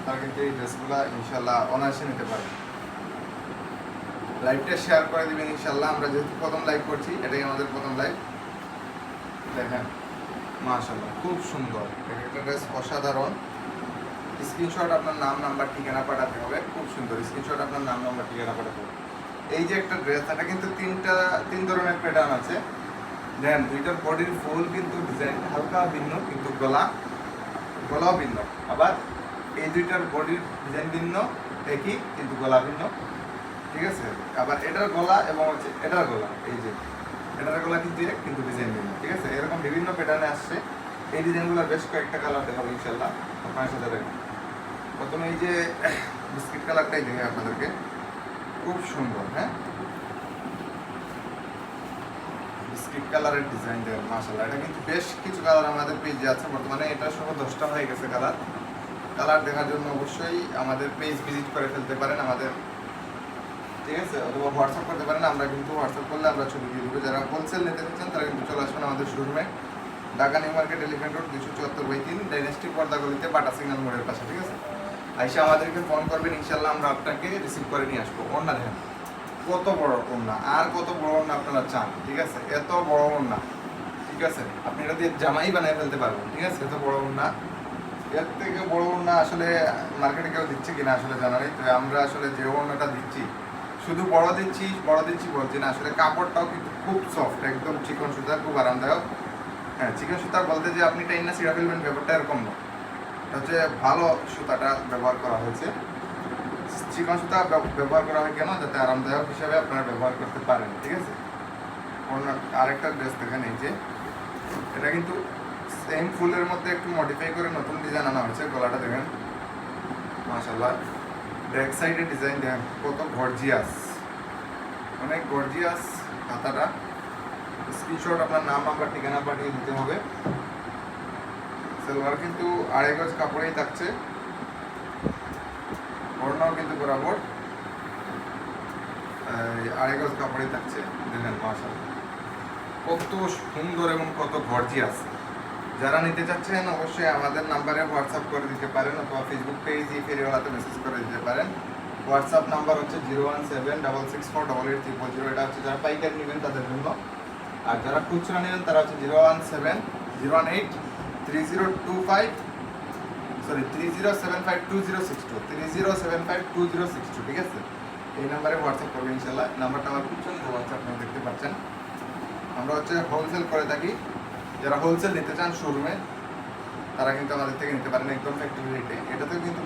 তারা কিন্তু এই ড্রেসগুলো ইনশাল্লাহ অনায়াসে নিতে পারবে। লাইভটা শেয়ার করে দিবেন ইনশাল্লাহ। আমরা যেহেতু প্রথম লাইভ করছি, এটাই আমাদের প্রথম লাইভ। দেখেন মাশাআল্লাহ খুব সুন্দর একটা ড্রেস, অসাধারণ। স্ক্রিনশট আপনার নাম নাম্বার ঠিকানা পাঠাতে হবে। খুব সুন্দর স্ক্রিনশট আপনার নাম নাম্বার ঠিকানা পাঠাতে হবে। এই যে একটা ড্রেস, এটা কিন্তু তিন ধরনের প্যাটার্ন আছে। দেন দুইটার বডির ফুল কিন্তু ডিজাইন হালকা ভিন্ন, কিন্তু গলাও ভিন্ন। আবার এই দুইটার বডির ডিজাইন ভিন্ন, একই কিন্তু গলা ভিন্ন, ঠিক আছে। আবার এটার গলা এবং হচ্ছে এটার গলা, এই যে এটার গলা কিন্তু এক, কিন্তু ডিজাইন ভিন্ন, ঠিক আছে। এরকম বিভিন্ন প্যাটার্নে আসছে। এই ডিজাইনগুলোর বেশ কয়েকটা কালার দেখাবো ইনশাল্লাহ আপনার সাথে। দেখেন প্রথমে এই যে বিস্কিট কালারটাই দেখে আপনাদেরকে, খুব সুন্দর। হ্যাঁ, বিস্কিট কালারের ডিজাইন দেখেন মাশাআল্লাহ। এটা কিন্তু বেশ কিছু কালার আমাদের পেজে আছে বর্তমানে। এটা সহ 10টা হয়ে গেছে কালার দেখার জন্য অবশ্যই আমাদের পেজ ভিজিট করে ফেলতে পারেন আমাদের, ঠিক আছে। অথবা হোয়াটসঅ্যাপ করতে পারেন। আমরা কিন্তু হোয়াটসঅ্যাপ করলে আমরা ছবি দিয়ে দেবো। যারা হোলসেল নিতে চাচ্ছেন তারা কিন্তু চলে আসবেন আমাদের শোরুমে, Dhaka new market, elephant road 274/3, dynasty পর্দা গলিতে, বাটা সিগন্যাল মোড়ের পাশে, ঠিক আছে। আইসা আমাদেরকে ফোন করবেন ইনশাল্লাহ, আমরা আপনাকে রিসিভ করে নিয়ে আসবো। ওড়না দেখেন কত বড় ওড়না, আর কত বড় ওড়না আপনারা চান, ঠিক আছে। এত বড় ওড়না, ঠিক আছে, আপনি এটা দিয়ে জামাই বানিয়ে ফেলতে পারবেন, ঠিক আছে। এত বড় ওড়না, এর থেকে বড় ওড়না আসলে মার্কেটে কেউ দিচ্ছে কিনা আসলে জানা নেই। তো আমরা আসলে যে ওড়নাটা দিচ্ছি, শুধু বড় দিচ্ছি বলছি না, আসলে কাপড়টাও কিন্তু খুব সফট, একদম চিকন সুতার, খুব আরামদায়ক। হ্যাঁ, চিকন সুতা বলতে যে আপনি টাইম না ছিঁড়া ফেলবেন ব্যাপারটা এরকম না। এটা হচ্ছে ভালো সুতাটা ব্যবহার করা হয়েছে। চিকন সুতা ব্যবহার করা হয় কেন? যাতে আরামদায়ক হিসাবে আপনারা ব্যবহার করতে পারেন, ঠিক আছে। আরেকটা ড্রেস দেখেন, এই যে এটা কিন্তু সেম ফুলের মধ্যে একটু মডিফাই করে নতুন ডিজাইন আনা হয়েছে। গলাটা দেখেন মাশাআল্লাহ, ব্যাক সাইডে ডিজাইন দেখেন কত গর্জিয়াস, অনেক গর্জিয়াস হাতাটা। স্ক্রিনশট আপনার নাম নাম্বার ঠিকানা পাঠিয়ে দিতে হবে। সালোয়ার কিন্তু 2.5 গজ কাপড়েই থাকছে, ওড়নাও কিন্তু বরাবর 2.5 গজ কাপড়েই থাকছে। দেখেন মাশাআল্লাহ কত সুন্দর এবং কত গর্জিয়াস। যারা নিতে চাচ্ছেন অবশ্যই আমাদের নাম্বারে হোয়াটসঅ্যাপ করে দিতে পারেন, অথবা ফেসবুক পেজে ফেরিওয়ালাতে মেসেজ করে দিতে পারেন। হোয়াটসঅ্যাপ নাম্বার হচ্ছে 01766488000। এটা হচ্ছে যারা পাইকারি নেবেন তাদের জন্য। আর যারা খুচরা নেবেন তারা হচ্ছে 0170830752062, ঠিক আছে। এই নাম্বারে হোয়াটসঅ্যাপ করবেন ইনশাল্লাহ। নাম্বারটা আমার পিছনে দেওয়া আছে, আপনারা দেখতে পাচ্ছেন। আমরা হচ্ছে হোলসেল করে থাকি। যারা হোলসেল নিতে চান শোরুমে, তারা কিন্তু আমাদের থেকে নিতে পারেন একদম ফ্যাক্টরি রেটে। এটাতেও কিন্তু